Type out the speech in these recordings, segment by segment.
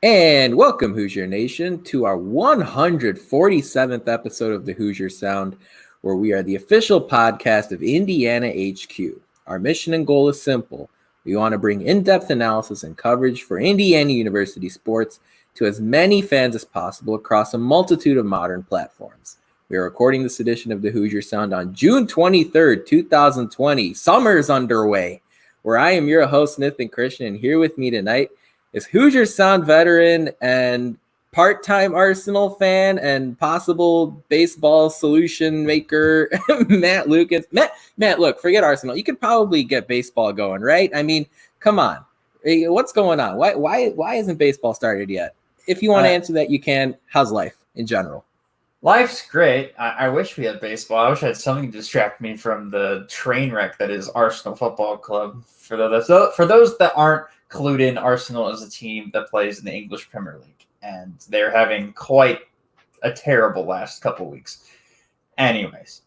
And welcome, Hoosier Nation, to our 147th episode of the Hoosier Sound, where we are the official podcast of Indiana HQ. Our mission and goal is simple. We want to bring in-depth analysis and coverage for Indiana University sports to as many fans as possible across a multitude of modern platforms. We are recording this edition of the Hoosier Sound on June 23rd, 2020. Summer's underway, where I am your host, Nithin Christian, and here with me tonight is Hoosier Sound veteran and part-time Arsenal fan and possible baseball solution maker, Matt Lukens. Matt, look, forget Arsenal. You could probably get baseball going, right? I mean, come on. What's going on? Why isn't baseball started yet? If you want to answer that, you can. How's life in general? Life's great. I wish we had baseball. I wish I had something to distract me from the train wreck that is Arsenal Football Club. For those that aren't clued in, Arsenal is a team that plays in the English Premier League, and they're having quite a terrible last couple weeks. Anyways,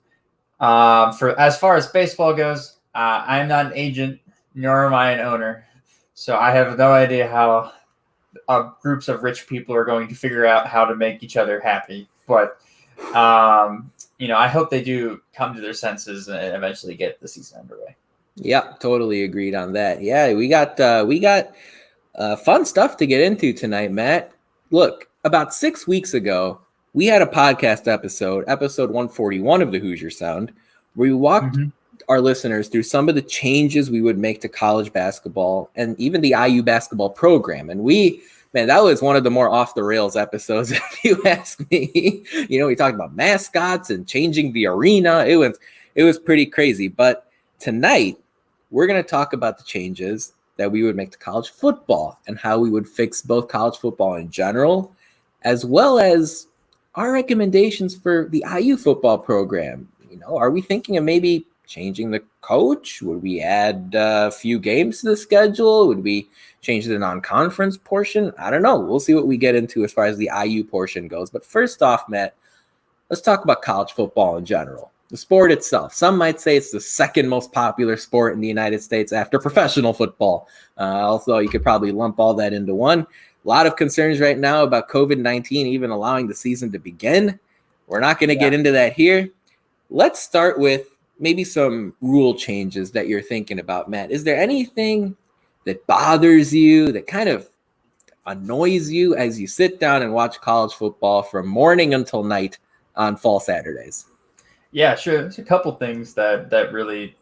for as far as baseball goes, I'm not an agent, nor am I an owner, so I have no idea how groups of rich people are going to figure out how to make each other happy. But I hope they do come to their senses and eventually get the season underway. Yeah, totally agreed on that. Yeah, we got fun stuff to get into tonight, Matt. Look, about 6 weeks ago, we had a podcast episode 141 of the Hoosier Sound, where we walked our listeners through some of the changes we would make to college basketball and even the IU basketball program. And that was one of the more off the rails episodes, if you ask me. We talked about mascots and changing the arena. It was pretty crazy. But tonight, we're going to talk about the changes that we would make to college football and how we would fix both college football in general, as well as our recommendations for the IU football program. Are we thinking of maybe changing the coach? Would we add a few games to the schedule? Would we change the non-conference portion? I don't know. We'll see what we get into as far as the IU portion goes. But first off, Matt, let's talk about college football in general. The sport itself. Some might say it's the second most popular sport in the United States after professional football. Also, you could probably lump all that into one. A lot of concerns right now about COVID-19 even allowing the season to begin. We're not going to get into that here. Let's start with maybe some rule changes that you're thinking about, Matt. Is there anything that bothers you, that kind of annoys you as you sit down and watch college football from morning until night on fall Saturdays? Yeah, sure. There's a couple things that really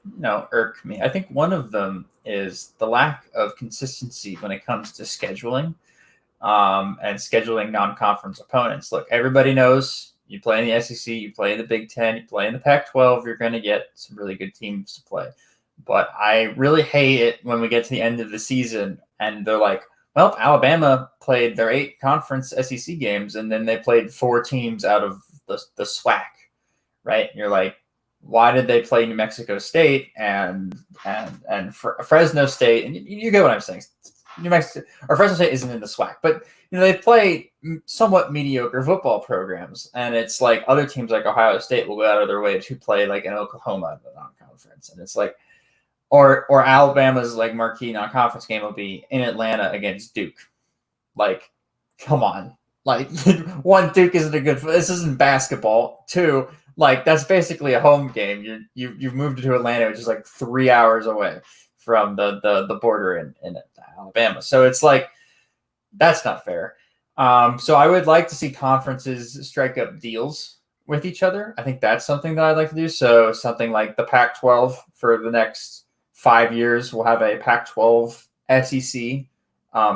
irk me. I think one of them is the lack of consistency when it comes to scheduling and scheduling non-conference opponents. Look, everybody knows you play in the SEC, you play in the Big Ten, you play in the Pac-12, you're going to get some really good teams to play. But I really hate it when we get to the end of the season and they're like, well, Alabama played their 8 conference SEC games and then they played 4 teams out of the SWAC. Right? And you're like, why did they play New Mexico State and Fresno State? And you get what I'm saying. New Mexico or Fresno State isn't in the SWAC, but they play somewhat mediocre football programs, and it's like other teams like Ohio State will go out of their way to play like an Oklahoma in the non-conference, and it's like, or Alabama's like marquee non-conference game will be in Atlanta against Duke. Like, come on. Like, one, Duke isn't a good. This isn't basketball. 2, like, that's basically a home game. You've moved to Atlanta, which is like 3 hours away from the border in Alabama. So it's like, that's not fair. So I would like to see conferences strike up deals with each other. I think that's something that I'd like to do. So something like the Pac-12 for the next 5 years, we'll have a Pac-12 SEC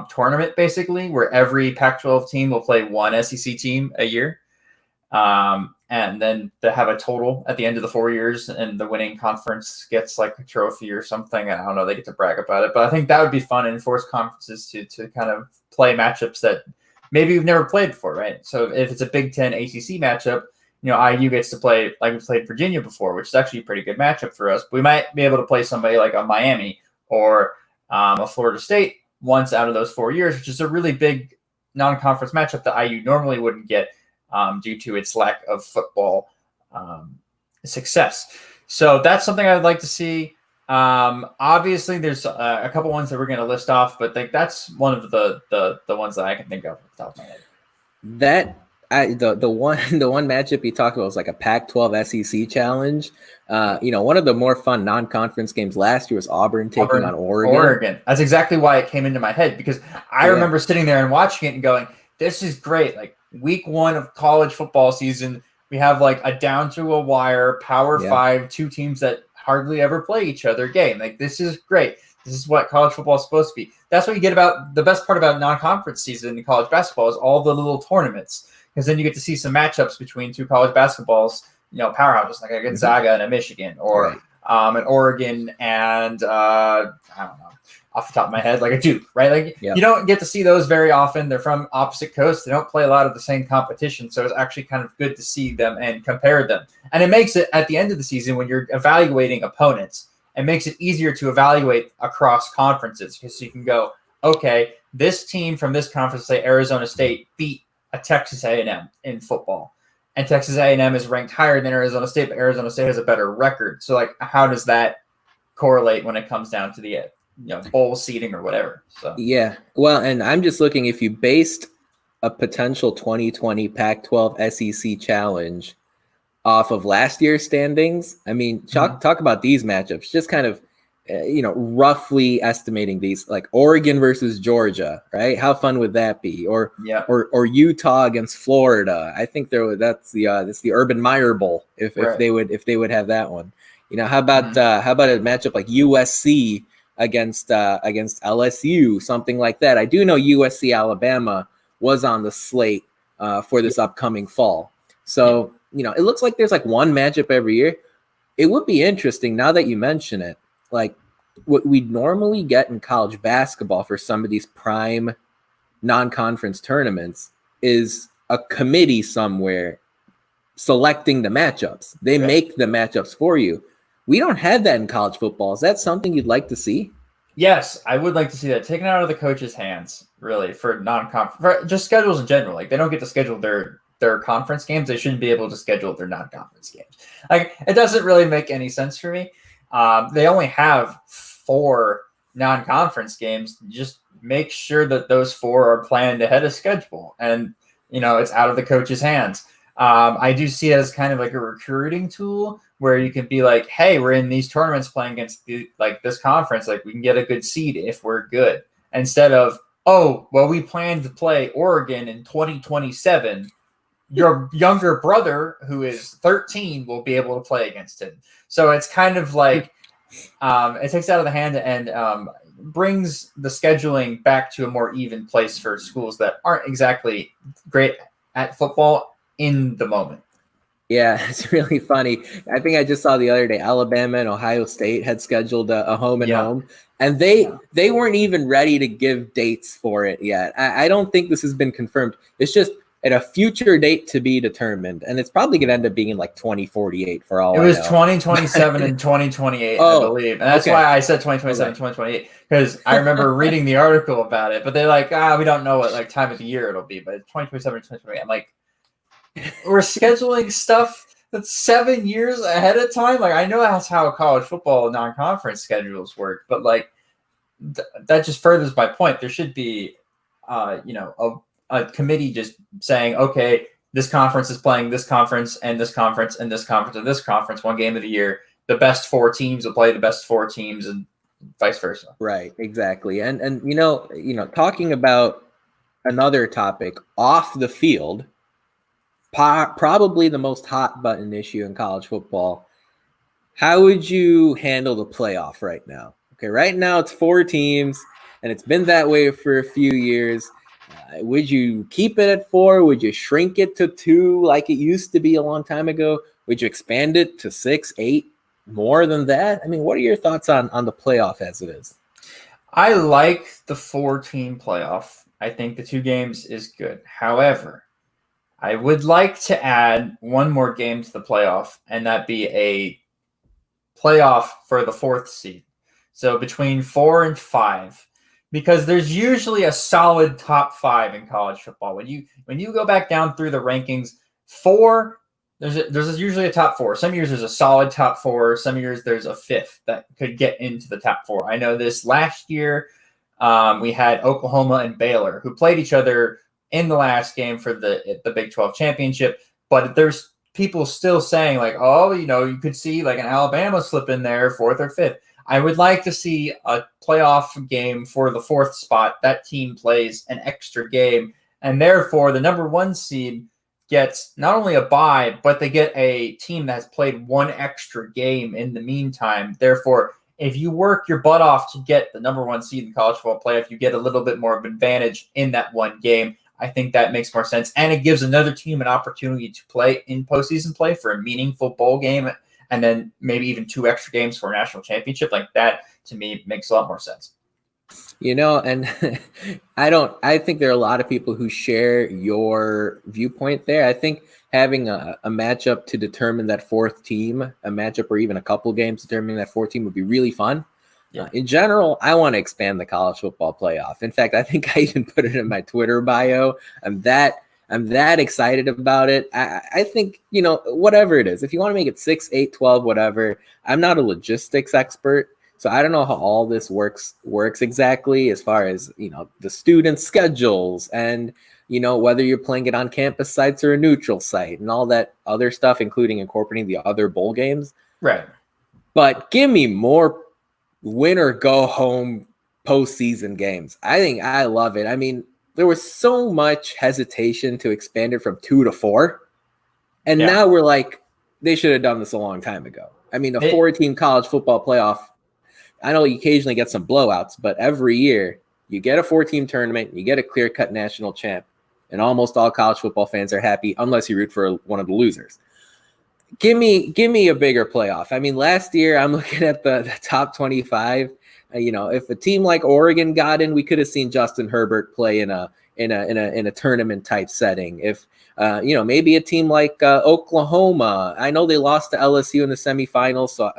tournament, basically, where every Pac-12 team will play one SEC team a year. And then they have a total at the end of the 4 years, and the winning conference gets like a trophy or something. I don't know, they get to brag about it, but I think that would be fun and force conferences to kind of play matchups that maybe you've never played before, right? So if it's a Big Ten ACC matchup, IU gets to play like we played Virginia before, which is actually a pretty good matchup for us. But we might be able to play somebody like a Miami or a Florida State once out of those 4 years, which is a really big non-conference matchup that IU normally wouldn't get due to its lack of football success. So that's something I'd like to see. Obviously, there's a couple ones that we're going to list off, but like that's one of the ones that I can think of off the top of my head. The one matchup you talked about was like a Pac-12 SEC challenge. One of the more fun non-conference games last year was Auburn taking on Oregon. That's exactly why it came into my head, because I remember sitting there and watching it and going, "This is great!" Like week 1 of college football season, we have like a down to a wire Power 5, 2 teams that hardly ever play each other game. Like this is great. This is what college football is supposed to be. That's what you get about the best part about non-conference season in college basketball is all the little tournaments, because then you get to see some matchups between 2 college basketballs, powerhouses like a Gonzaga and a Michigan, or an Oregon and I don't know, off the top of my head, like a Duke, right? Like you don't get to see those very often. They're from opposite coasts. They don't play a lot of the same competition. So it's actually kind of good to see them and compare them. And it makes it at the end of the season when you're evaluating opponents, it makes it easier to evaluate across conferences, because you can go, okay, this team from this conference, say Arizona State, beat a Texas A&M in football. And Texas A&M is ranked higher than Arizona State, but Arizona State has a better record. So like, how does that correlate when it comes down to the bowl seating or whatever? So well, and I'm just looking, if you based a potential 2020 Pac-12 SEC challenge off of last year's standings, I mean, talk about these matchups, just kind of roughly estimating these, like Oregon versus Georgia, right? How fun would that be? Or Utah against Florida. I think that's the Urban Meyer Bowl if they would have that one. How about a matchup like USC against LSU, something like that? I do know USC Alabama was on the slate for this upcoming fall. So, it looks like there's like one matchup every year. It would be interesting, now that you mention it, like what we normally get in college basketball for some of these prime non-conference tournaments is a committee somewhere selecting the matchups. They make the matchups for you. We don't have that in college football. Is that something you'd like to see? Yes, I would like to see that taken out of the coach's hands, really, for non-conference, just schedules in general. Like they don't get to schedule their conference games. They shouldn't be able to schedule their non-conference games. Like it doesn't really make any sense for me. They only have 4 non-conference games. Just make sure that those 4 are planned ahead of schedule, and it's out of the coach's hands. I do see it as kind of like a recruiting tool where you can be like, hey, we're in these tournaments playing against this conference. Like we can get a good seed if we're good, instead of, oh, well, we plan to play Oregon in 2027. Your younger brother, who is 13, will be able to play against him. So it's kind of like it takes out of the hand and brings the scheduling back to a more even place for schools that aren't exactly great at football in the moment. Yeah, it's really funny. I think I just saw the other day Alabama and Ohio State had scheduled a home and home, and they weren't even ready to give dates for it yet. I don't think this has been confirmed. It's just at a future date to be determined, and it's probably going to end up being in like 2048 for all I know. It was 2027 and 2028, I believe. And that's why I said 2027, 2028, because I remember reading the article about it, but they're like, we don't know what like time of the year it'll be, but 2027 and 2028. I'm like, we're scheduling stuff that's 7 years ahead of time. Like I know that's how college football non-conference schedules work, but like that just furthers my point. There should be, a committee just saying, okay, this conference is playing this conference and this conference and this conference and this conference 1 game of the year. The best 4 teams will play the best 4 teams and vice versa. Right, exactly. And talking about another topic off the field, probably the most hot button issue in college football. How would you handle the playoff right now? Okay, right now it's 4 teams, and it's been that way for a few years. Would you keep it at 4? Would you shrink it to 2 like it used to be a long time ago? Would you expand it to 6, 8, more than that? I mean, what are your thoughts on the playoff as it is? I like the 4-team playoff. I think the 2 games is good. However, I would like to add 1 more game to the playoff, and that be a playoff for the 4th seed. So between 4 and 5. Because there's usually a solid top 5 in college football. When you go back down through the rankings, 4 There's usually a top four. Some years there's a solid top four. Some years there's a fifth that could get into the top four. I know this last year we had Oklahoma and Baylor who played each other in the last game for the Big 12 championship, but there's people still saying like, oh, you could see like an Alabama slip in there, fourth or fifth. I would like to see a playoff game for the fourth spot. That team plays an extra game, and therefore the number one seed gets not only a bye, but they get a team that has played one extra game in the meantime. Therefore, if you work your butt off to get the number one seed in college football playoff, you get a little bit more of an advantage in that one game. I think that makes more sense. And it gives another team an opportunity to play in postseason play for a meaningful bowl game, and then maybe even 2 extra games for a national championship. Like that, to me, makes a lot more sense. And I think there are a lot of people who share your viewpoint there. I think having a matchup to determine that fourth team, a matchup or even a couple games determining that fourth team would be really fun. Yeah. In general, I want to expand the college football playoff. In fact, I think I even put it in my Twitter bio. I'm that excited about it. I think, whatever it is, if you want to make it 6, 8, 12, whatever, I'm not a logistics expert. So I don't know how all this works exactly as far as, the student schedules and, whether you're playing it on campus sites or a neutral site and all that other stuff, including incorporating the other bowl games. Right. But give me more win or go home postseason games. I think I love it. I mean, there was so much hesitation to expand it from 2 to 4. And now we're like, they should have done this a long time ago. I mean, a 4-team college football playoff, I know you occasionally get some blowouts, but every year you get a 4-team tournament, you get a clear-cut national champ, and almost all college football fans are happy unless you root for one of the losers. Give me a bigger playoff. I mean, last year I'm looking at the top 25. If a team like Oregon got in, we could have seen Justin Herbert play in a tournament type setting. If maybe a team like Oklahoma, I know they lost to LSU in the semifinals, so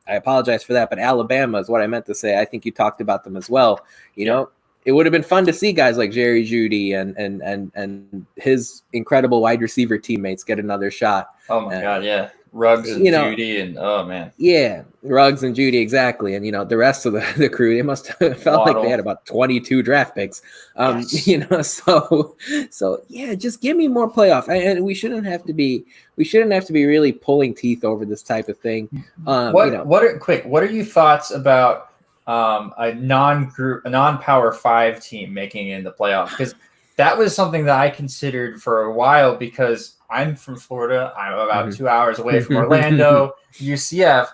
I apologize for that. But Alabama is what I meant to say. I think you talked about them as well. It would have been fun to see guys like Jerry Jeudy and his incredible wide receiver teammates get another shot. Oh my God, yeah. Ruggs and Jeudy and oh man. Yeah, Ruggs and Jeudy, exactly. And the rest of the crew, they must have felt like they had about 22 draft picks. Yes. So yeah, just give me more playoff. And we shouldn't have to be really pulling teeth over this type of thing. What are your thoughts about a non-Power 5 team making it in the playoff? Because that was something that I considered for a while, because I'm from Florida. I'm about 2 hours away from Orlando. UCF,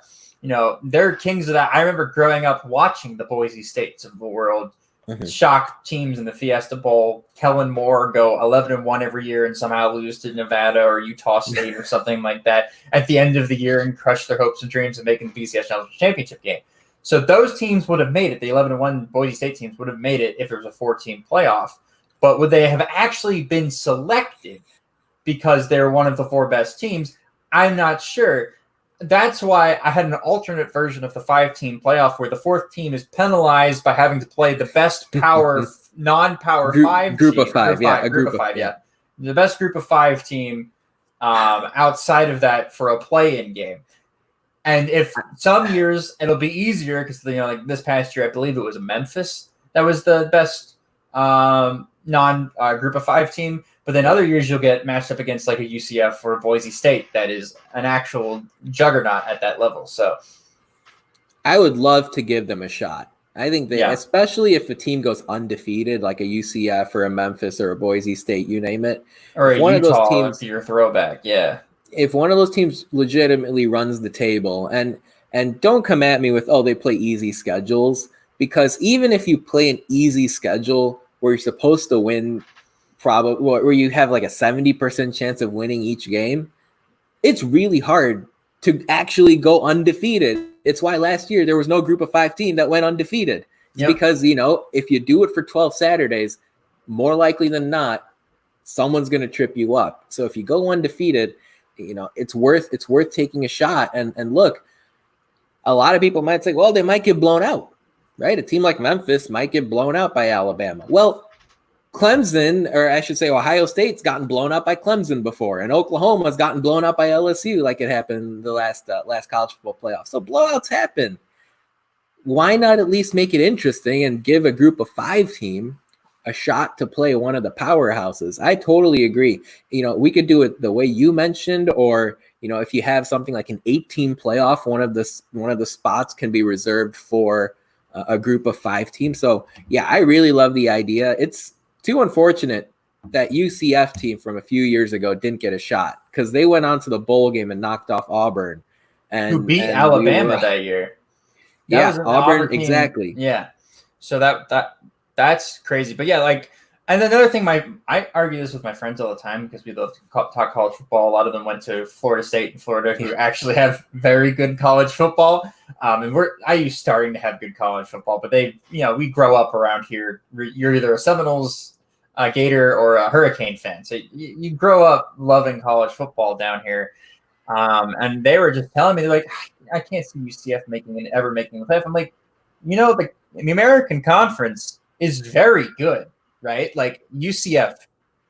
they're kings of that. I remember growing up watching the Boise States of the world shock teams in the Fiesta Bowl. Kellen Moore go 11-1 every year and somehow lose to Nevada or Utah State or something like that at the end of the year and crush their hopes and dreams of making the BCS National Championship game. So those teams would have made it. The 11-1 Boise State teams would have made it if it was a 4-team playoff. But would they have actually been selected because they're one of the 4 best teams? I'm not sure. That's why I had an alternate version of the 5-team playoff where the 4th team is penalized by having to play the best non-power group of 5. The best group of 5 team outside of that for a play-in game. And if some years it'll be easier because like this past year, I believe it was Memphis that was the best non-group of 5 team. But then other years you'll get matched up against like a UCF or a Boise State that is an actual juggernaut at that level. So I would love to give them a shot. I think especially if a team goes undefeated, like a UCF or a Memphis or a Boise State, you name it, or a Utah, of those teams, your throwback, If one of those teams legitimately runs the table, and don't come at me with, they play easy schedules, because even if you play an easy schedule where you're supposed to win, probably where you have like a 70% chance of winning each game, it's really hard to actually go undefeated. It's why last year there was no group of 5 team that went undefeated. Because, if you do it for 12 Saturdays, more likely than not, someone's going to trip you up. So if you go undefeated, it's worth taking a shot. And look, a lot of people might say, well, they might get blown out, right? A team like Memphis might get blown out by Alabama. Well, Clemson, or I should say Ohio State's gotten blown up by Clemson before, and Oklahoma's gotten blown up by LSU like it happened the last college football playoff. So blowouts happen. Why not at least make it interesting and give a group of 5 team a shot to play one of the powerhouses? I totally agree. We could do it the way you mentioned, or if you have something like an 8-team playoff, one of the spots can be reserved for a group of 5 teams. So yeah, I really love the idea. It's too unfortunate that UCF team from a few years ago didn't get a shot, because they went on to the bowl game and knocked off Auburn, who beat Alabama that year. That was Auburn exactly. Yeah. So that's crazy. But yeah, and another thing, I argue this with my friends all the time, because we love to talk college football. A lot of them went to Florida State and Florida, who actually have very good college football. And IU's starting to have good college football, but we grow up around here. You're either a Seminoles, a Gator, or a Hurricane fan. So you grow up loving college football down here. And they were just telling me, they're like, I can't see UCF ever making the playoff. I'm like, the American Conference is very good, right? Like UCF,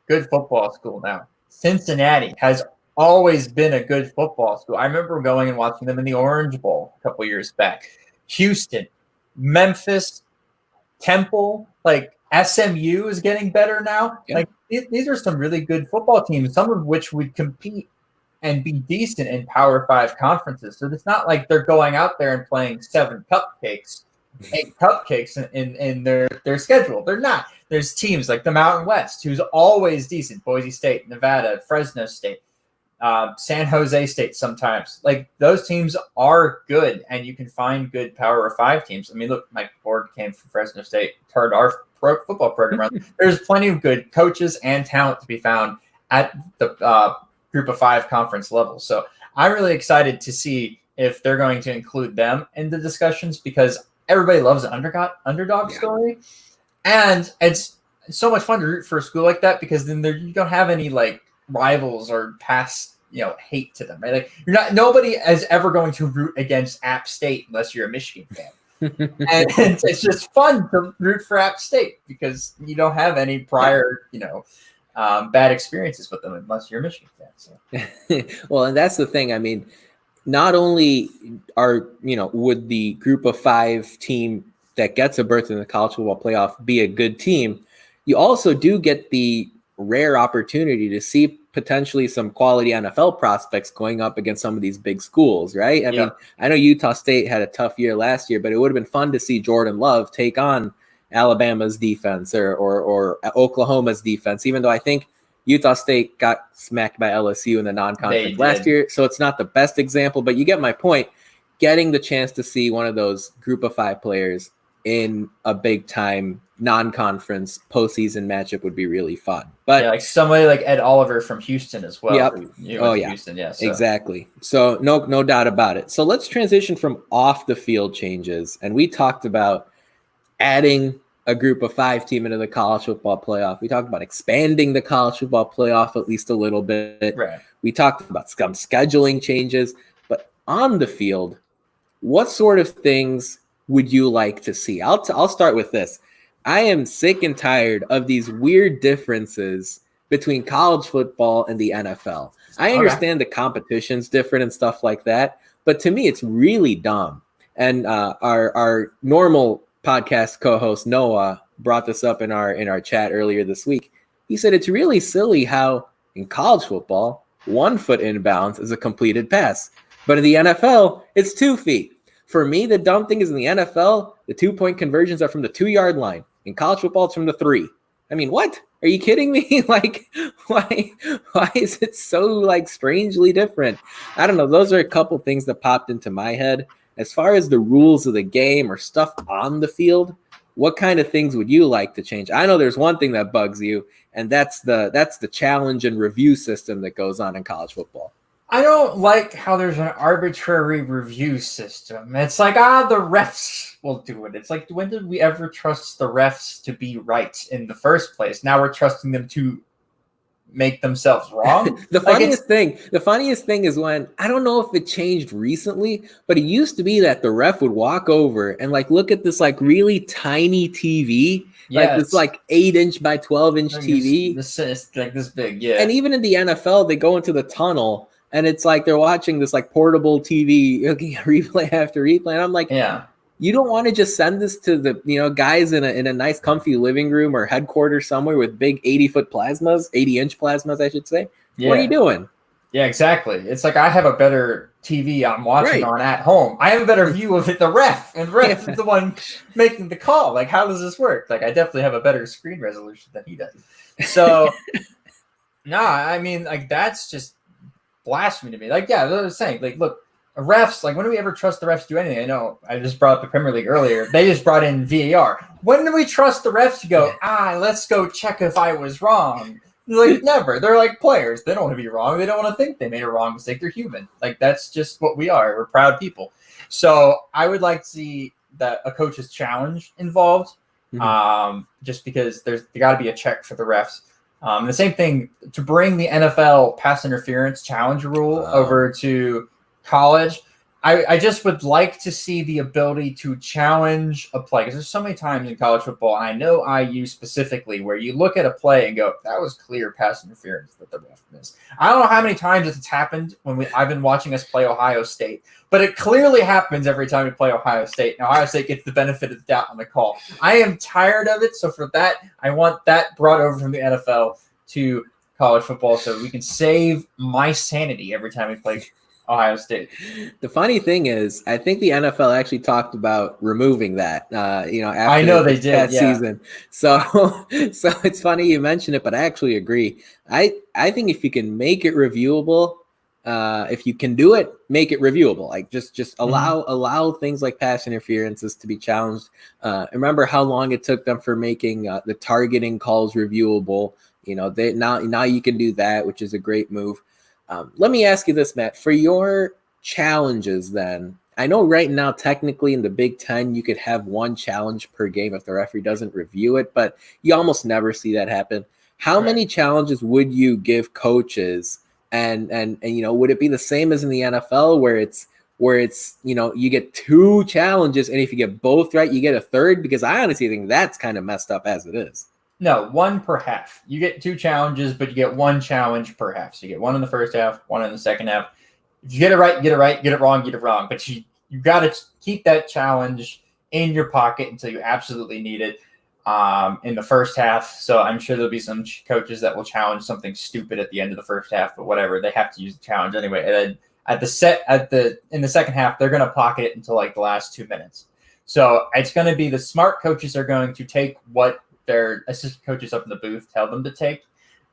good football school now. Cincinnati has always been a good football school. I remember going and watching them in the Orange Bowl a couple years back. Houston, Memphis, Temple, SMU is getting better now. Yeah. These are some really good football teams, some of which would compete and be decent in Power 5 conferences. So it's not like they're going out there and playing 8 cupcakes in their schedule. They're not. There's teams like the Mountain West, who's always decent. Boise State, Nevada, Fresno State, San Jose State sometimes. Those teams are good, and you can find good Power 5 teams. I mean, look, Mike Ford came from Fresno State, turned our football program around. There's plenty of good coaches and talent to be found at the Group of 5 conference level. So I'm really excited to see if they're going to include them in the discussions, because everybody loves an underdog story. And it's so much fun to root for a school like that, because then you don't have any rivals or past, hate to them, right? Nobody is ever going to root against App State unless you're a Michigan fan. And it's just fun to root for App State, because you don't have any prior, bad experiences with them unless you're a Michigan fan. So. Well, and that's the thing. I mean, not only would the Group of 5 team that gets a berth in the college football playoff be a good team, you also do get the rare opportunity to see potentially some quality NFL prospects going up against some of these big schools, right? I mean, I know Utah State had a tough year last year, but it would have been fun to see Jordan Love take on Alabama's defense or Oklahoma's defense, even though I think Utah State got smacked by LSU in the non-conference last year. So it's not the best example, but you get my point. Getting the chance to see one of those Group of 5 players in a big-time non-conference postseason matchup would be really fun. But somebody like Ed Oliver from Houston as well. Yep. Houston, yeah. So. Exactly. So no doubt about it. So let's transition from off-the-field changes, and we talked about adding a Group of 5 team into the college football playoff. We talked about expanding the college football playoff at least a little bit. Right. We talked about some scheduling changes, but on the field, what sort of things would you like to see? I'll start with this. I am sick and tired of these weird differences between college football and the NFL. I understand the competition's different and stuff like that, but to me, it's really dumb. And our normal podcast co-host Noah brought this up in our chat earlier this week. He said it's really silly how in college football, 1 foot inbounds is a completed pass, but in the NFL, it's 2 feet. For me, the dumb thing is in the NFL, the 2-point conversions are from the 2-yard line. In college football, it's from the 3. I mean, what? Are you kidding me? Why is it so strangely different? I don't know. Those are a couple things that popped into my head. As far as the rules of the game or stuff on the field, what kind of things would you like to change? I know there's one thing that bugs you, and that's the challenge and review system that goes on in college football. I don't like how there's an arbitrary review system. It's the refs will do it. It's when did we ever trust the refs to be right in the first place? Now we're trusting them to make themselves wrong. The funniest thing is when, I don't know if it changed recently, but it used to be that the ref would walk over and like look at this like really tiny TV, like this like 8-inch by 12-inch TV. It's like this big, yeah. And even in the NFL, they go into the tunnel and it's like they're watching this like portable TV, replay after replay. And I'm like, yeah. You don't want to just send this to the guys in a nice comfy living room or headquarters somewhere with big 80-foot plasmas, 80-inch plasmas, I should say. Yeah. What are you doing? Yeah, exactly. It's like I have a better TV I'm watching on at home. I have a better view of it. The ref is the one making the call. Like, how does this work? Like, I definitely have a better screen resolution than he does. So, I mean, like, that's just blasphemy to me. Like, yeah, I was saying, like, look. Refs, like, when do we ever trust the refs to do anything? I know I just brought up the Premier League earlier. They just brought in VAR. When do we trust the refs to go, let's go check if I was wrong? Like, never. They're like players. They don't want to be wrong. They don't want to think they made a wrong mistake. They're human. Like, that's just what we are. We're proud people. So I would like to see that a coach's challenge involved, just because there got to be a check for the refs. The same thing, to bring the NFL pass interference challenge rule over to college, I just would like to see the ability to challenge a play, because there's so many times in college football, and I know IU specifically, where you look at a play and go, that was clear pass interference that the ref missed. I don't know how many times it's happened when I've been watching us play Ohio State, but it clearly happens every time we play Ohio State, and Ohio State gets the benefit of the doubt on the call. I am tired of it, so for that, I want that brought over from the NFL to college football so we can save my sanity every time we play Ohio State. The funny thing is, I think the NFL actually talked about removing that, after I know they did that season. So it's funny you mention it, but I actually agree. I think if you can make it reviewable, if you can do it, make it reviewable. Like just allow things like pass interferences to be challenged. Remember how long it took them for making the targeting calls reviewable. Now you can do that, which is a great move. Let me ask you this, Matt. For your challenges, then, I know right now, technically in the Big Ten, you could have one challenge per game if the referee doesn't review it, but you almost never see that happen. How many challenges would you give coaches? And would it be the same as in the NFL where it's you get 2 challenges, and if you get both right, you get a third? Because I honestly think that's kind of messed up as it is. No, 1 per half. You get 2 challenges, but you get 1 challenge per half. So you get 1 in the first half, 1 in the second half. If you get it right, you get it right. Get it wrong, get it wrong. But you got to keep that challenge in your pocket until you absolutely need it in the first half. So I'm sure there'll be some coaches that will challenge something stupid at the end of the first half, but whatever. They have to use the challenge anyway. And then in the second half, they're going to pocket it until like the last 2 minutes. So it's going to be the smart coaches are going to take what their assistant coaches up in the booth tell them to take.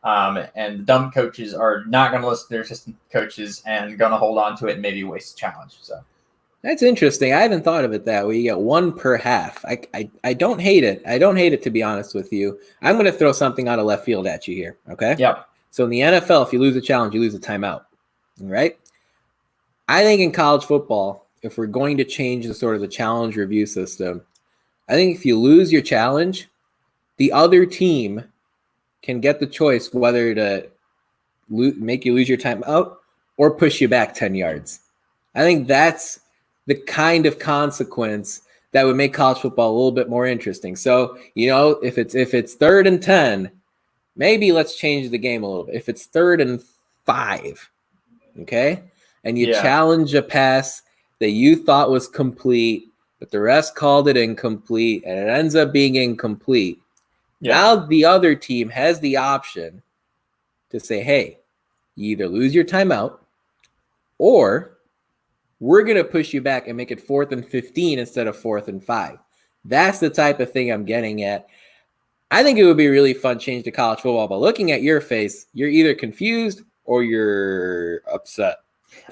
And the dumb coaches are not going to listen to their assistant coaches and going to hold on to it and maybe waste the challenge. So that's interesting. I haven't thought of it that way. You get 1 per half. I don't hate it. I don't hate it, to be honest with you. I'm going to throw something out of left field at you here. Okay. Yep. So in the NFL, if you lose a challenge, you lose a timeout. All right. I think in college football, if we're going to change the sort of the challenge review system, I think if you lose your challenge, the other team can get the choice whether to make you lose your timeout or push you back 10 yards. I think that's the kind of consequence that would make college football a little bit more interesting. So, if it's 3rd and 10, maybe let's change the game a little bit. If it's 3rd and 5, okay, and you challenge a pass that you thought was complete, but the rest called it incomplete, and it ends up being incomplete. Yeah. Now the other team has the option to say, hey, you either lose your timeout or we're going to push you back and make it 4th and 15 instead of 4th and 5. That's the type of thing I'm getting at. I think it would be a really fun change to college football, but looking at your face, you're either confused or you're upset.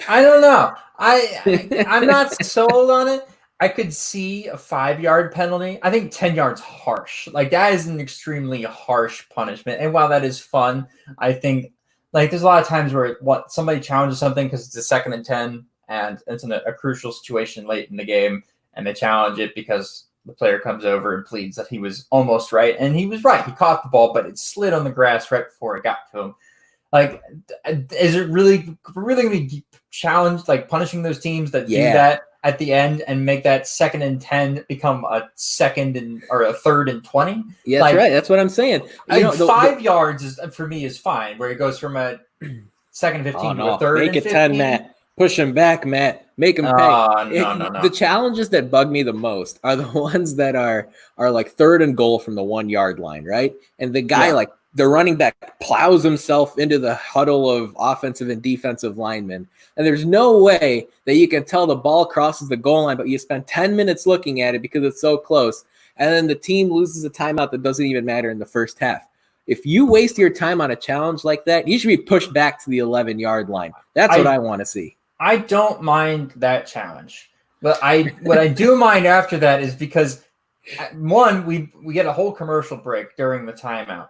I don't know. I'm not sold on it. I could see a 5-yard penalty. I think 10 yards harsh. Like, that is an extremely harsh punishment. And while that is fun, I think there's a lot of times where somebody challenges something because it's a 2nd and 10 and it's in a crucial situation late in the game, and they challenge it because the player comes over and pleads that he was almost right, and he was right. He caught the ball, but it slid on the grass right before it got to him. Like, is it really going to be challenged, like punishing those teams that do that at the end and make that 2nd and 10 become a 3rd and 20? Yeah, that's right. That's what I'm saying. 5 yards is for me is fine, where it goes from a 2nd and 15 to a 3rd Make and it 15. 10, Matt. Push him back, Matt. Make him pay. No. The challenges that bug me the most are the ones that are like 3rd and goal from the 1 yard line, right? And the guy, like the running back, plows himself into the huddle of offensive and defensive linemen. And there's no way that you can tell the ball crosses the goal line, but you spend 10 minutes looking at it because it's so close. And then the team loses a timeout that doesn't even matter in the first half. If you waste your time on a challenge like that, you should be pushed back to the 11-yard line. That's what I want to see. I don't mind that challenge. But what I do mind after that is because, one, we get a whole commercial break during the timeout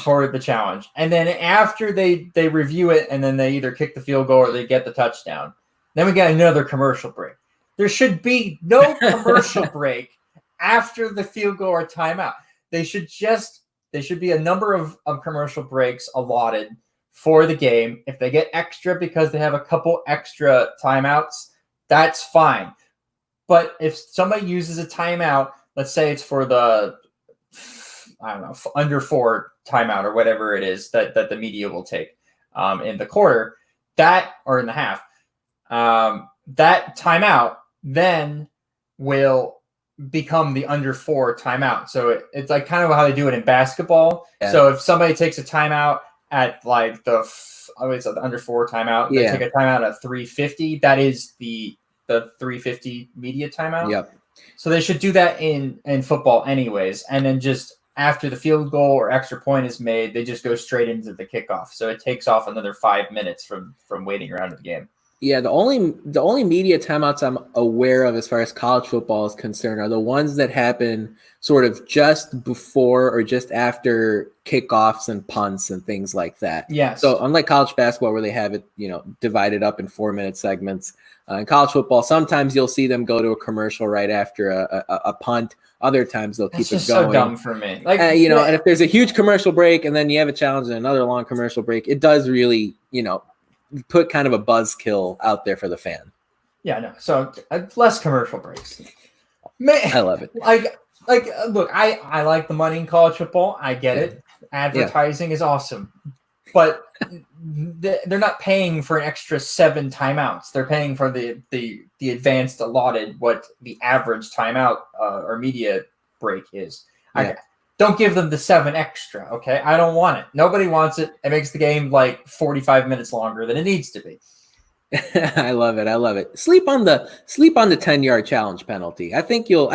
for the challenge. And then after they review it and then they either kick the field goal or they get the touchdown, then we get another commercial break. There should be no commercial break after the field goal or timeout. There should be a number of commercial breaks allotted for the game. If they get extra because they have a couple extra timeouts, that's fine. But if somebody uses a timeout, let's say it's for the, under 4 timeout or whatever it is that the media will take in the quarter, or in the half, that timeout then will become the under 4 timeout. So it's like kind of how they do it in basketball. Yeah. So if somebody takes a timeout at like the under 4 timeout, they take a timeout at 3:50. That is the 3:50 media timeout. Yep. So they should do that in football anyways. And then just after the field goal or extra point is made, they just go straight into the kickoff. So it takes off another 5 minutes from waiting around the game. Yeah, the only media timeouts I'm aware of as far as college football is concerned are the ones that happen sort of just before or just after kickoffs and punts and things like that. Yes. So unlike college basketball where they have it, divided up in 4-minute segments, in college football, sometimes you'll see them go to a commercial right after a punt. Other times they'll keep it going. That's just so dumb for me. Like, and if there's a huge commercial break and then you have a challenge and another long commercial break, it does really, put kind of a buzzkill out there for the fan. Yeah, no. So less commercial breaks. Man, I love it. Look, I like the money in college football. I get it. Advertising is awesome, but they're not paying for an extra 7 timeouts. They're paying for the advanced allotted what the average timeout or media break is. Yeah. Don't give them the 7 extra, okay? I don't want it. Nobody wants it. It makes the game like 45 minutes longer than it needs to be. I love it. Sleep on the 10-yard challenge penalty. I think you'll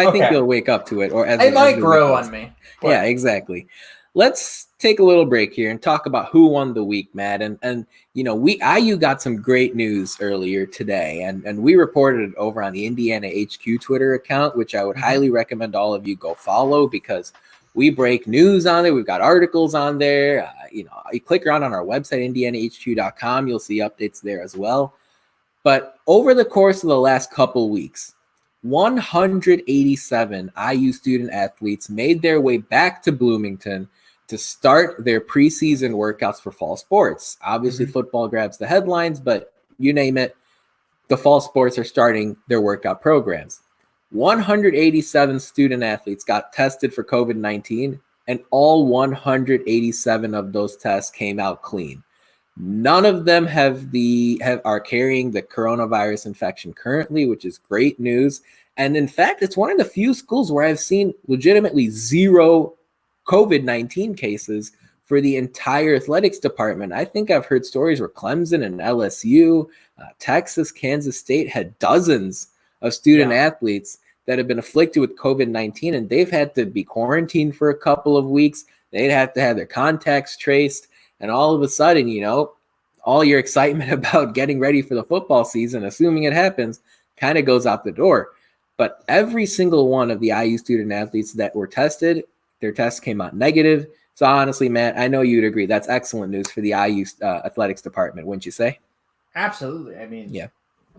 wake up to it, or it might grow on me. But. Yeah, exactly. Let's take a little break here and talk about who won the week, Matt. And IU got some great news earlier today, and we reported it over on the Indiana HQ Twitter account, which I would highly recommend all of you go follow because we break news on there. We've got articles on there. You click around on our website, indianahq.com. You'll see updates there as well. But over the course of the last couple weeks, 187 IU student athletes made their way back to Bloomington to start their preseason workouts for fall sports. Obviously, football grabs the headlines, but you name it, the fall sports are starting their workout programs. 187 student athletes got tested for COVID-19, and all 187 of those tests came out clean. None of them are carrying the coronavirus infection currently, which is great news. And in fact, it's one of the few schools where I've seen legitimately 0 COVID-19 cases for the entire athletics department. I think I've heard stories where Clemson and LSU, Texas, Kansas State had dozens of student athletes that have been afflicted with COVID-19, and they've had to be quarantined for a couple of weeks. They'd have to have their contacts traced, and all of a sudden, all your excitement about getting ready for the football season, assuming it happens, kind of goes out the door. But every single one of the IU student athletes that were tested, their tests came out negative. So honestly, Matt, I know you'd agree. That's excellent news for the IU athletics department, wouldn't you say? Absolutely. I mean,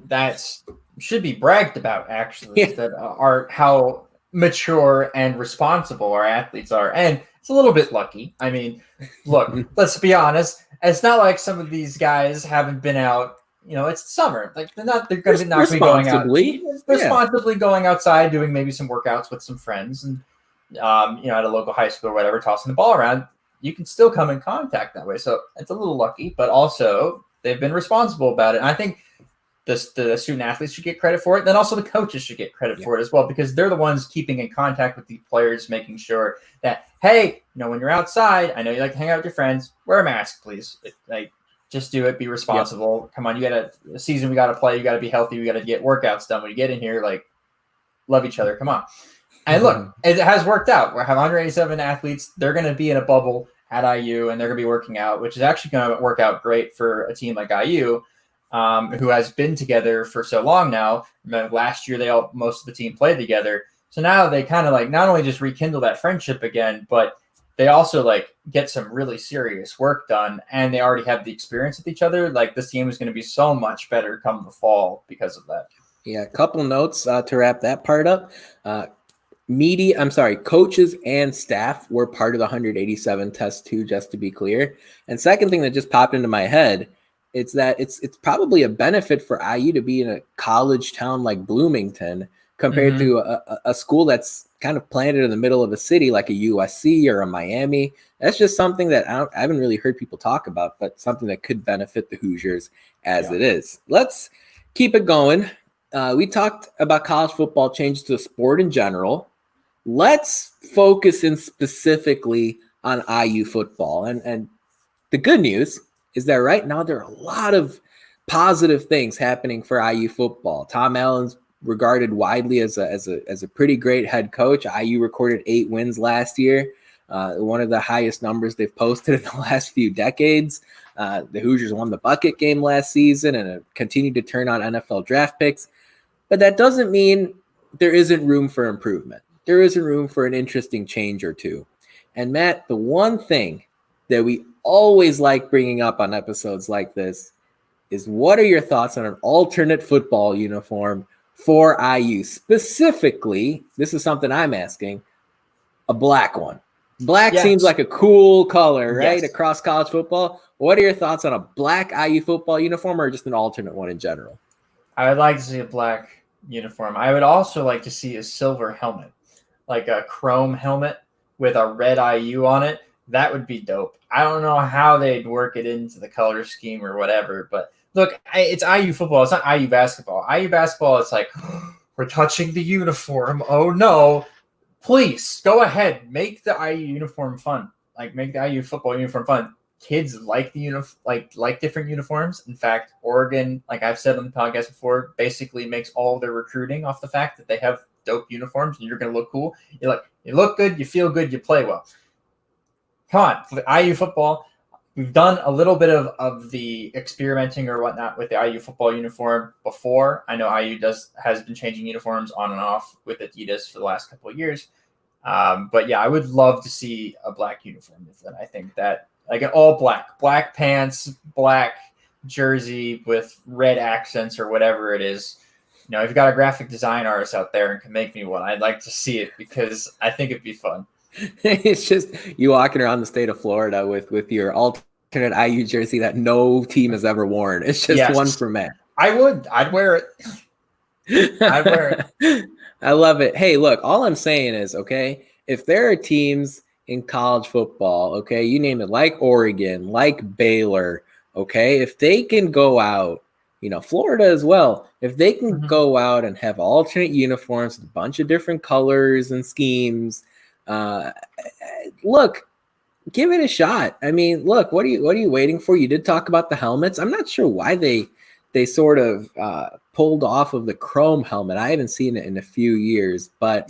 that's should be bragged about, actually, that are how mature and responsible our athletes are. And it's a little bit lucky. I mean, look, let's be honest. It's not like some of these guys haven't been out. It's summer. Like they're going to not be going out responsibly going outside, doing maybe some workouts with some friends and at a local high school or whatever, tossing the ball around. You can still come in contact that way. So it's a little lucky, but also they've been responsible about it. And I think the student athletes should get credit for it. Then also the coaches should get credit for it as well, because they're the ones keeping in contact with the players, making sure that, hey, when you're outside, I know you like to hang out with your friends, wear a mask, please. Just do it. Be responsible. Yep. Come on. You got a season. We got to play. You got to be healthy. We got to get workouts done. When you get in here, love each other. Come on. And look, it has worked out. We have 187 athletes. They're going to be in a bubble at IU, and they're going to be working out, which is actually going to work out great for a team like IU, who has been together for so long now. Remember, last year, most of the team played together. So now they kind of not only just rekindle that friendship again, but they also get some really serious work done, and they already have the experience with each other. This team is going to be so much better come the fall because of that. Yeah, a couple notes to wrap that part up. Coaches and staff were part of the 187 test too, just to be clear. And second thing that just popped into my head, it's that it's probably a benefit for IU to be in a college town like Bloomington compared to a school that's kind of planted in the middle of a city like a USC or a Miami. That's just something that I haven't really heard people talk about, but something that could benefit the Hoosiers as it is. Let's keep it going. We talked about college football changes to the sport in general. Let's focus in specifically on IU football. And the good news is that right now there are a lot of positive things happening for IU football. Tom Allen's regarded widely as a pretty great head coach. IU recorded 8 wins last year, one of the highest numbers they've posted in the last few decades. The Hoosiers won the bucket game last season and continued to turn on NFL draft picks. But that doesn't mean there isn't room for improvement. There isn't room for an interesting change or two. And Matt, the one thing that we always like bringing up on episodes like this is, what are your thoughts on an alternate football uniform for IU? Specifically, this is something I'm asking, a black one. Black seems like a cool color, right? Across college football. What are your thoughts on a black IU football uniform, or just an alternate one in general? I would like to see a black uniform. I would also like to see a silver helmet, like a chrome helmet with a red IU on it. That would be dope. I don't know how they'd work it into the color scheme or whatever, but look, it's IU football. It's not IU basketball. IU basketball, it's like, we're touching the uniform. Oh, no. Please, go ahead. Make the IU uniform fun. Make the IU football uniform fun. Kids like the like different uniforms. In fact, Oregon, like I've said on the podcast before, basically makes all their recruiting off the fact that they have dope uniforms and you're going to look cool. You look good, you feel good, you play well. Come on, for the IU football, we've done a little bit of the experimenting or whatnot with the IU football uniform before. I know IU has been changing uniforms on and off with Adidas for the last couple of years. But yeah, I would love to see a black uniform with it. I think that an all black pants, black jersey with red accents or whatever it is. If you've got a graphic design artist out there and can make me one, I'd like to see it because I think it'd be fun. It's just you walking around the state of Florida with your alternate IU jersey that no team has ever worn. It's just one for Matt. I'd wear it. I'd wear it. I love it. Hey, look, all I'm saying is, okay, if there are teams in college football, okay, you name it, like Oregon, like Baylor, okay, if they can go out, Florida as well, if they can go out and have alternate uniforms with a bunch of different colors and schemes, look, give it a shot. I mean, look, what are you waiting for? You did talk about the helmets. I'm not sure why they sort of pulled off of the chrome helmet. I haven't seen it in a few years, but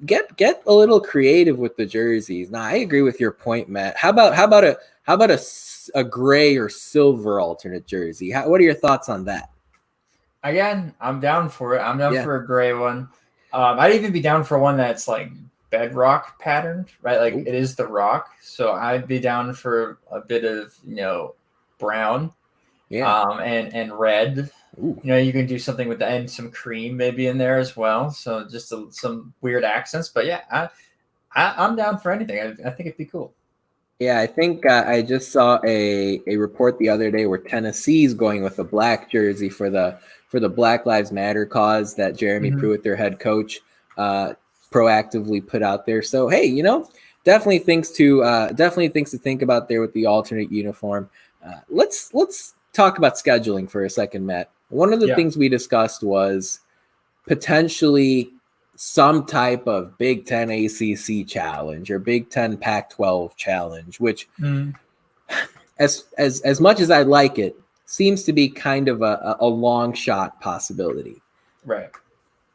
get a little creative with the jerseys. Now, I agree with your point, Matt. How about a gray or silver alternate jersey? What are your thoughts on that? Again, I'm down for it. I'm down for a gray one. I'd even be down for one that's bedrock patterned, right? It is the rock. So I'd be down for a bit of, brown, and red. Ooh. You can do something with and some cream maybe in there as well. So just some weird accents. But yeah, I'm down for anything. I think it'd be cool. Yeah, I think I just saw a report the other day where Tennessee's going with a black jersey for the Black Lives Matter cause that Jeremy Pruitt, their head coach, proactively put out there. So hey, definitely things to think about there with the alternate uniform. Let's talk about scheduling for a second, Matt. One of the things we discussed was potentially some type of Big Ten ACC challenge or Big Ten Pac-12 challenge, which as much as I like it, seems to be kind of a long shot possibility. Right.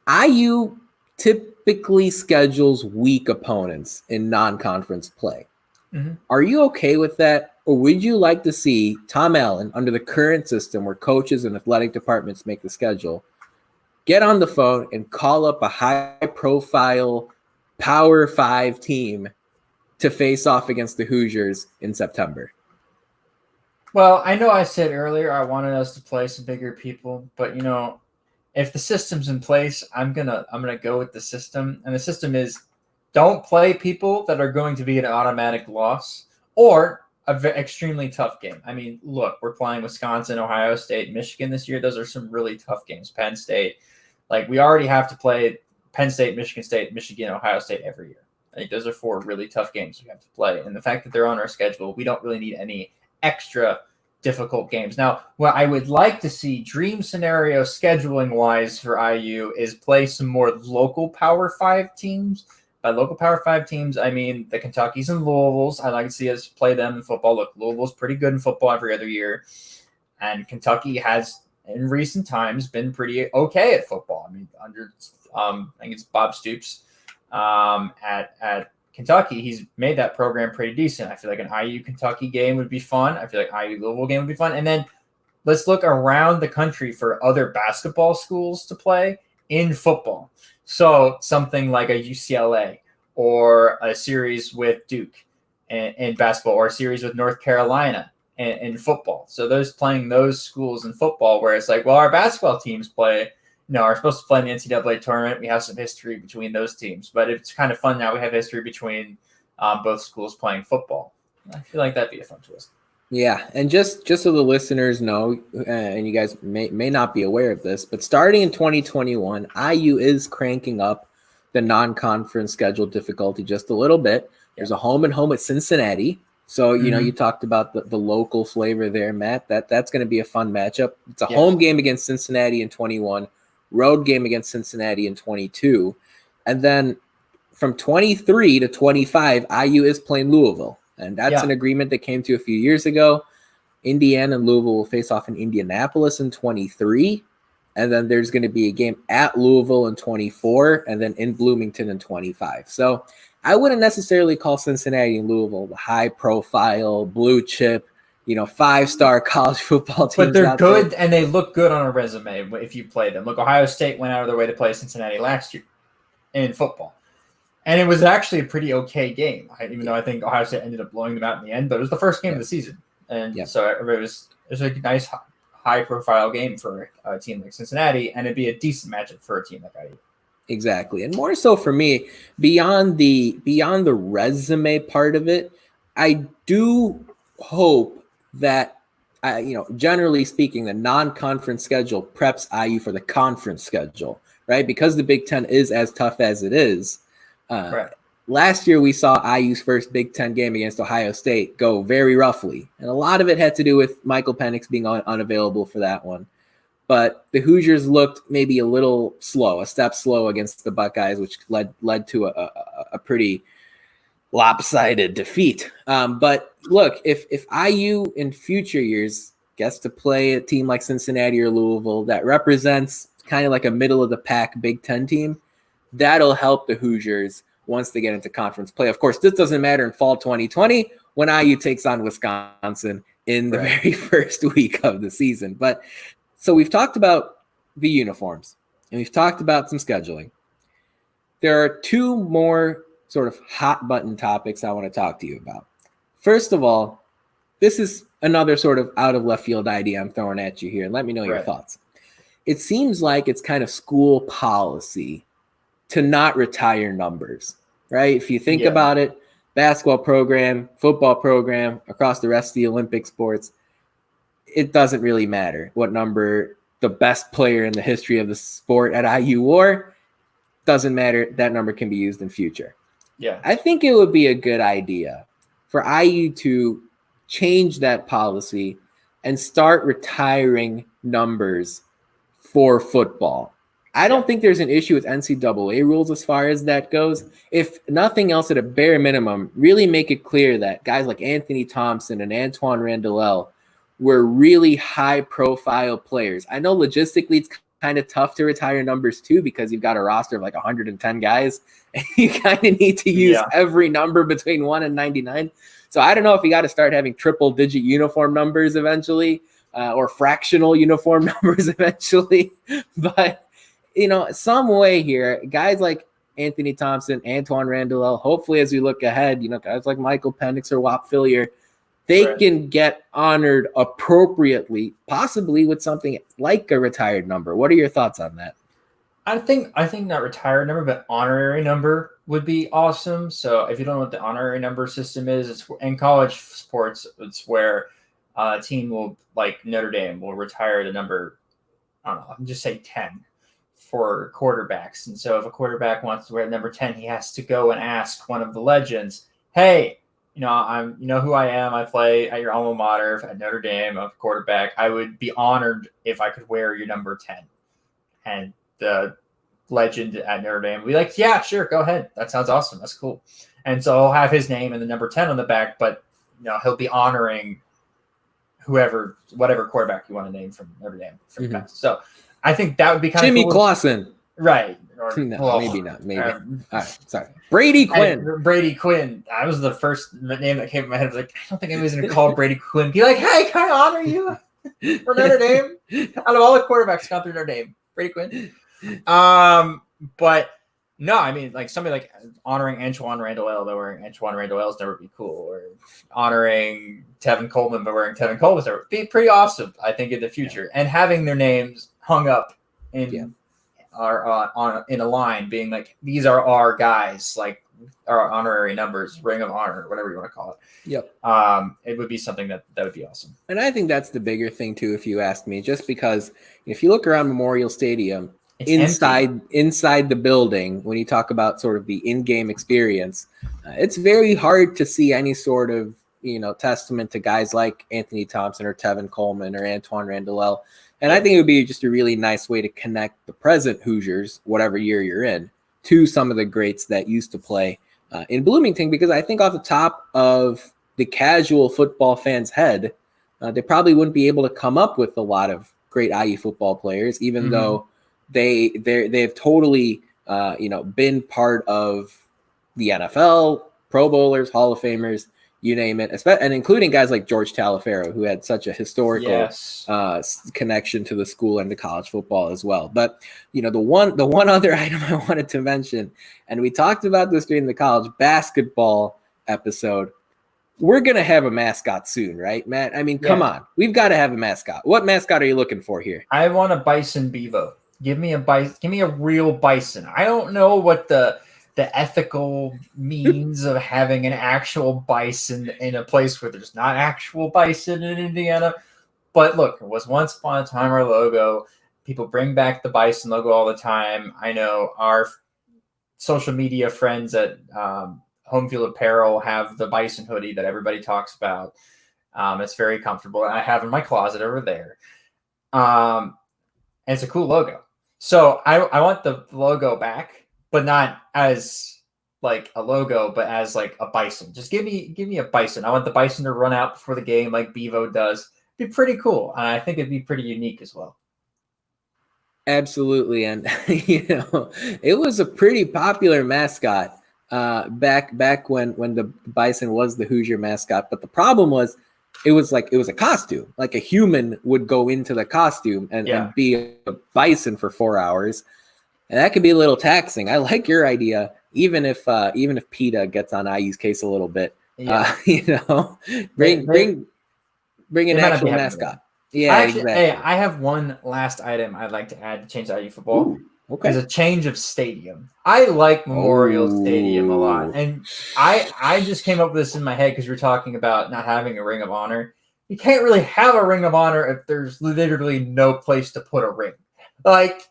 IU typically schedules weak opponents in non-conference play. Are you okay with that? Or would you like to see Tom Allen, under the current system where coaches and athletic departments make the schedule, get on the phone and call up a high-profile Power 5 team to face off against the Hoosiers in September? Well, I know I said earlier I wanted us to play some bigger people, but if the system's in place, I'm gonna go with the system, and the system is don't play people that are going to be an automatic loss or an extremely tough game. I mean, look, we're playing Wisconsin, Ohio State, Michigan this year. Those are some really tough games. Penn State, like we already have to play Penn State, Michigan, Ohio State every year. I think those are 4 really tough games we have to play, and the fact that they're on our schedule, we don't really need any extra difficult games. Now, what I would like to see dream scenario scheduling wise for IU is play some more local Power 5 teams. By local Power 5 teams, I mean the Kentuckys and Louisvilles. I'd like to see us play them in football. Look, Louisville's pretty good in football every other year, and Kentucky has in recent times been pretty okay at football. I mean, under I think it's Bob Stoops at Kentucky, he's made that program pretty decent. I feel like an IU Kentucky game would be fun. I feel like IU Louisville game would be fun. And then let's look around the country for other basketball schools to play in football. So something like a UCLA or a series with Duke in basketball, or a series with North Carolina in football. So playing those schools in football where it's like, well, our basketball teams are supposed to play in the NCAA tournament. We have some history between those teams, but it's kind of fun now. We have history between both schools playing football. I feel like that'd be a fun twist. Yeah, and just so the listeners know, and you guys may not be aware of this, but starting in 2021, IU is cranking up the non-conference schedule difficulty just a little bit. There's a home and home at Cincinnati. So, you talked about the local flavor there, Matt. That's going to be a fun matchup. It's a home game against Cincinnati in 21, road game against Cincinnati in 22. And then from 23 to 25, IU is playing Louisville. And that's an agreement that came to a few years ago. Indiana and Louisville will face off in Indianapolis in 23. And then there's going to be a game at Louisville in 24 and then in Bloomington in 25. So I wouldn't necessarily call Cincinnati and Louisville the high-profile, blue-chip, 5-star college football teams. But they're good, and they look good on a resume if you play them. Look, Ohio State went out of their way to play Cincinnati last year in football. And it was actually a pretty okay game, even though I think Ohio State ended up blowing them out in the end. But it was the first game of the season. And so it was a nice high-profile game for a team like Cincinnati, and it'd be a decent matchup for a team like IU. Exactly. And more so for me, beyond the resume part of it, I do hope that, generally speaking, the non-conference schedule preps IU for the conference schedule, right? Because the Big Ten is as tough as it is. Right. Last year, we saw IU's first Big Ten game against Ohio State go very roughly. And a lot of it had to do with Michael Penix being unavailable for that one. But the Hoosiers looked maybe a step slow against the Buckeyes, which led to a pretty lopsided defeat. But look, if IU in future years gets to play a team like Cincinnati or Louisville that represents kind of like a middle-of-the-pack Big Ten team, that'll help the Hoosiers once they get into conference play. Of course, this doesn't matter in fall 2020 when IU takes on Wisconsin in the very first week of the season. But so we've talked about the uniforms and we've talked about some scheduling. There are 2 more sort of hot button topics I want to talk to you about. First of all, this is another sort of out of left field idea I'm throwing at you here, and let me know your thoughts. It seems like it's kind of school policy to not retire numbers, right? If you think about it, basketball program, football program, across the rest of the Olympic sports, it doesn't really matter what number the best player in the history of the sport at IU wore. Doesn't matter. That number can be used in future. Yeah. I think it would be a good idea for IU to change that policy and start retiring numbers for football. I don't think there's an issue with NCAA rules as far as that goes. If nothing else, at a bare minimum, really make it clear that guys like Anthony Thompson and Antoine Randall were really high-profile players. I know logistically it's kind of tough to retire numbers too, because you've got a roster of like 110 guys, and you kind of need to use every number between 1 and 99. So I don't know if you got to start having triple-digit uniform numbers eventually, or fractional uniform numbers eventually, but some way here, guys like Anthony Thompson, Antoine Randall, hopefully as we look ahead, guys like Michael Penix or Whop Fillier, they can get honored appropriately, possibly with something like a retired number. What are your thoughts on that? I think not retired number, but honorary number would be awesome. So if you don't know what the honorary number system is, it's in college sports. It's where a team will, like Notre Dame, will retire the number, I don't know, just say 10 for quarterbacks. And so if a quarterback wants to wear number 10, he has to go and ask one of the legends, hey, I'm who I am. I play at your alma mater at Notre Dame. I'm a quarterback. I would be honored if I could wear your number 10. And the legend at Notre Dame would be like, yeah, sure, go ahead. That sounds awesome. That's cool. And so he'll have his name and the number 10 on the back, but he'll be honoring whatever quarterback you want to name from Notre Dame. Mm-hmm. So I think that would be kind of Jimmy cool. Clausen. Right. No, maybe not. Maybe. All right. Sorry. Brady Quinn. Brady Quinn. That was the first name that came to my head. I was like, I don't think anybody's going to call Brady Quinn. Be like, hey, can I honor you for Notre Dame? Out of all the quarterbacks gone through Notre Dame, Brady Quinn. But no, I mean, like somebody like honoring Antoine Randall by wearing Antoine Randall's number would be cool. Or honoring Tevin Coleman by wearing Tevin Coleman's number would be pretty awesome, I think, in the future. And having their names hung up in in a line, being like, these are our guys, like our honorary numbers, ring of honor, whatever you want to call it. Yep. It would be something that would be awesome. And I think that's the bigger thing too, if you ask me, just because if you look around Memorial Stadium, it's inside the building, when you talk about sort of the in-game experience, it's very hard to see any sort of testament to guys like Anthony Thompson or Tevin Coleman or Antoine Randall. And I think it would be just a really nice way to connect the present Hoosiers, whatever year you're in, to some of the greats that used to play in Bloomington, because I think off the top of the casual football fan's head, they probably wouldn't be able to come up with a lot of great IU football players, even though they've totally been part of the NFL, Pro Bowlers, Hall of Famers, you name it, and including guys like George Taliaferro, who had such a historical connection to the school and to college football as well. But the one other item I wanted to mention, and we talked about this during the college basketball episode, we're gonna have a mascot soon, right, Matt? I mean, come on, we've got to have a mascot. What mascot are you looking for here? I want a bison bevo. Give me a bison. Give me a real bison. I don't know what the ethical means of having an actual bison in a place where there's not actual bison in Indiana. But look, it was once upon a time our logo. People bring back the bison logo all the time. I know our social media friends at Home Field Apparel have the bison hoodie that everybody talks about. It's very comfortable. And I have in my closet over there. And it's a cool logo. So I want the logo back, but not as like a logo, but as like a bison. Just give me a bison. I want the bison to run out before the game like Bevo does. It'd be pretty cool. And I think it'd be pretty unique as well. Absolutely. And, it was a pretty popular mascot back when the bison was the Hoosier mascot. But the problem was it was a costume. Like a human would go into the costume and be a bison for 4 hours. And that could be a little taxing. I like your idea, even if PETA gets on IU's case a little bit. Bring an actual mascot. Yeah, exactly. Hey, I have one last item I'd like to add to change IU football. Okay. is a change of stadium. I like Memorial Stadium a lot, Oh. and I just came up with this in my head because we're talking about not having a Ring of Honor. You can't really have a Ring of Honor if there's literally no place to put a ring. Like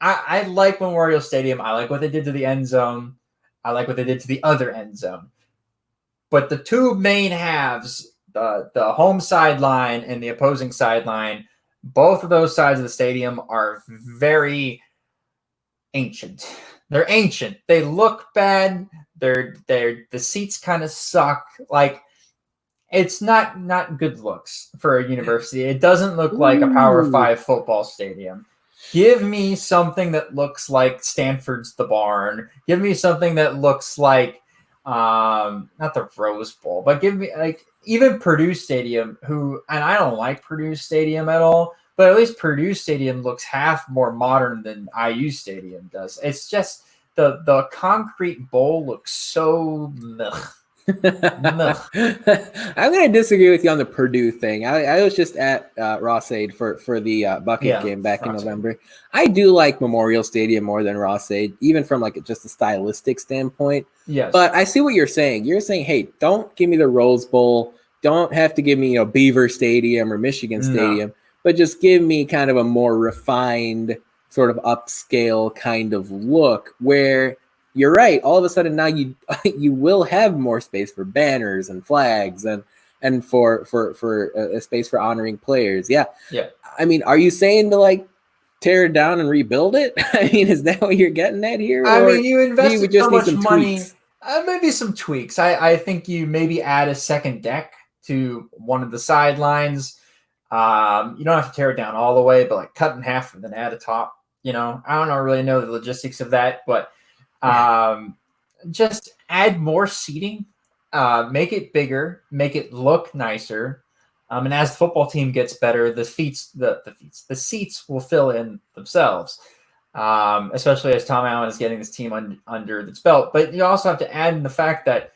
I like Memorial Stadium. I like what they did to the end zone. I like what they did to the other end zone. But the two main halves, the home sideline and the opposing sideline, both of those sides of the stadium are very ancient. They're ancient. They look bad. The seats kind of suck. Like it's not good looks for a university. It doesn't look like a Power Ooh. 5 football stadium. Give me something that looks like Stanford's the Barn. Give me something that looks like not the Rose Bowl, but give me like even Purdue Stadium, and I don't like Purdue Stadium at all, but at least Purdue Stadium looks half more modern than IU Stadium does. It's just the concrete bowl looks so I'm going to disagree with you on the Purdue thing. I was just at Ross-Ade for the Bucket game back in November. I do like Memorial Stadium more than Ross-Ade, even from like just a stylistic standpoint. Yes. But I see what you're saying. You're saying, hey, don't give me the Rose Bowl. Don't have to give me Beaver Stadium or Michigan Stadium, but just give me kind of a more refined, sort of upscale kind of look where you're right. All of a sudden now you will have more space for banners and flags and for a space for honoring players. Yeah. Yeah. I mean, are you saying to like tear it down and rebuild it? I mean, is that what you're getting at here? I Or mean, you invested just so need much some money. tweaks? Maybe some tweaks. I think you maybe add a second deck to one of the sidelines. You don't have to tear it down all the way, but like cut in half and then add a top. I don't really know the logistics of that, but just add more seating, make it bigger, make it look nicer. And as the football team gets better, the seats will fill in themselves. Especially as Tom Allen is getting this team under its belt. But you also have to add in the fact that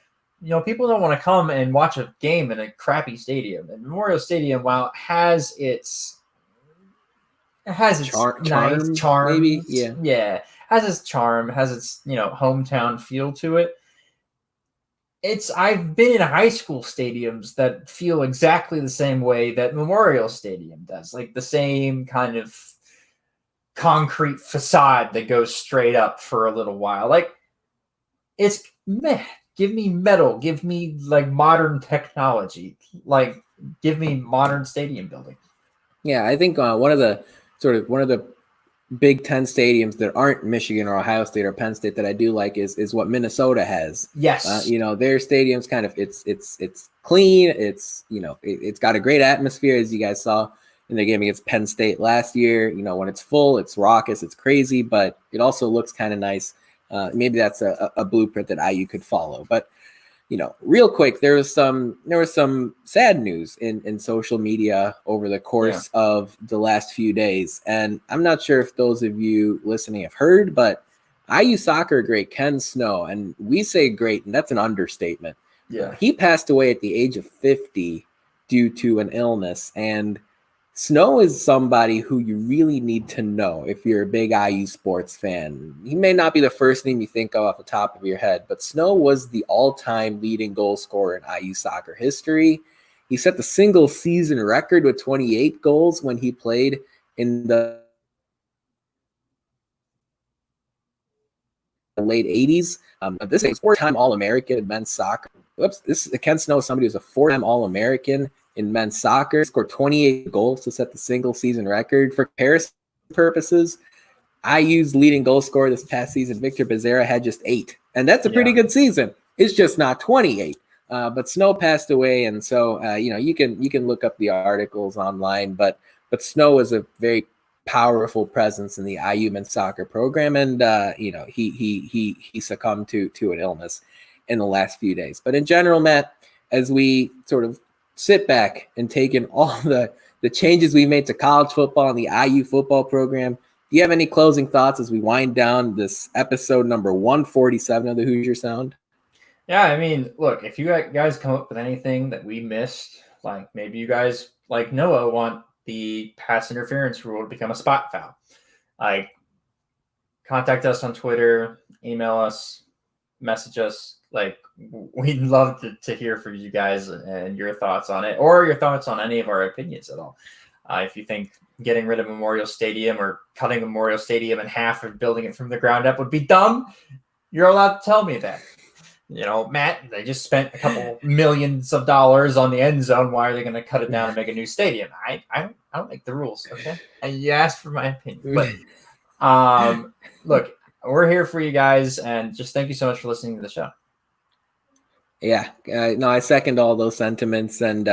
people don't want to come and watch a game in a crappy stadium. And Memorial Stadium, while it has its charm, maybe, yeah, has its charm, has its hometown feel to it. I've been in high school stadiums that feel exactly the same way that Memorial Stadium does, like the same kind of concrete facade that goes straight up for a little while. Like it's meh. Give me metal. Give me like modern technology. Like give me modern stadium building. Yeah, I think one of the Big Ten stadiums that aren't Michigan or Ohio State or Penn State that I do like is what Minnesota has. Yes, their stadium's kind of it's clean. It's it's got a great atmosphere, as you guys saw in the game against Penn State last year. When it's full, it's raucous, it's crazy, but it also looks kind of nice. Maybe that's a blueprint that IU could follow. But real quick, there was some sad news in social media over the course of the last few days. And I'm not sure if those of you listening have heard, but IU soccer great Ken Snow, and we say great, and that's an understatement. Yeah. He passed away at the age of 50 due to an illness. And Snow is somebody who you really need to know if you're a big IU sports fan. He may not be the first name you think of off the top of your head, but Snow was the all-time leading goal scorer in IU soccer history. He set the single season record with 28 goals when he played in the late 80s. This is four-time All-American in men's soccer. Ken Snow is somebody who's a four-time All-American in men's soccer, scored 28 goals to set the single season record. For comparison purposes, IU's leading goal scorer this past season, Victor Becerra, had just 8. And that's a pretty good season. It's just not 28. But Snow passed away, and so you can look up the articles online. But Snow is a very powerful presence in the IU men's soccer program, and he succumbed to an illness in the last few days. But in general, Matt, as we sort of sit back and take in all the changes we made to college football and the IU football program, do you have any closing thoughts as we wind down this episode number 147 of the Hoosier Sound? Yeah, I mean, look, if you guys come up with anything that we missed, like maybe you guys, like Noah, want the pass interference rule to become a spot foul, like contact us on Twitter, email us, message us. Like, we'd love to hear from you guys and your thoughts on it, or your thoughts on any of our opinions at all. If you think getting rid of Memorial Stadium or cutting Memorial Stadium in half and building it from the ground up would be dumb, you're allowed to tell me that. You know, Matt, they just spent a couple millions of dollars on the end zone. Why are they going to cut it down and make a new stadium? I don't make the rules, okay? And you asked for my opinion. But look, we're here for you guys, and just thank you so much for listening to the show. Yeah, no, I second all those sentiments, and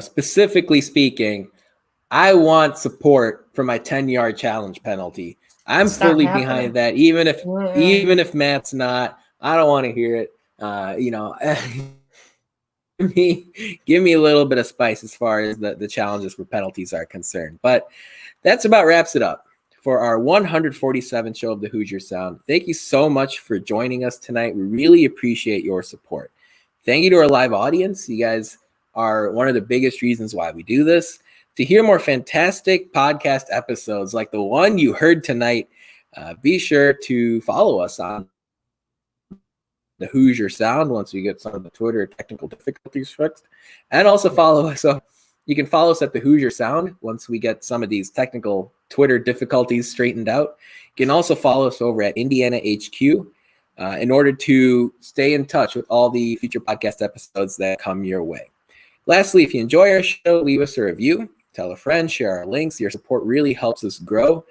specifically speaking, I want support for my 10-yard challenge penalty. I'm fully behind that, even if Matt's not. I don't want to hear it. Give me a little bit of spice as far as the challenges for penalties are concerned. But that's about wraps it up for our 147th show of the Hoosier Sound. Thank you so much for joining us tonight. We really appreciate your support. Thank you to our live audience. You guys are one of the biggest reasons why we do this. To hear more fantastic podcast episodes like the one you heard tonight, be sure to follow us on the Hoosier Sound once we get some of the Twitter technical difficulties fixed. And also follow us. So you can follow us at the Hoosier Sound once we get some of these technical Twitter difficulties straightened out. You can also follow us over at Indiana HQ in order to stay in touch with all the future podcast episodes that come your way. Lastly, if you enjoy our show, leave us a review, tell a friend, share our links. Your support really helps us grow,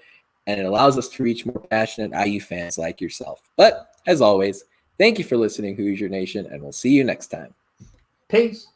and it allows us to reach more passionate IU fans like yourself. But as always, thank you for listening, Hoosier Nation, and we'll see you next time. Peace.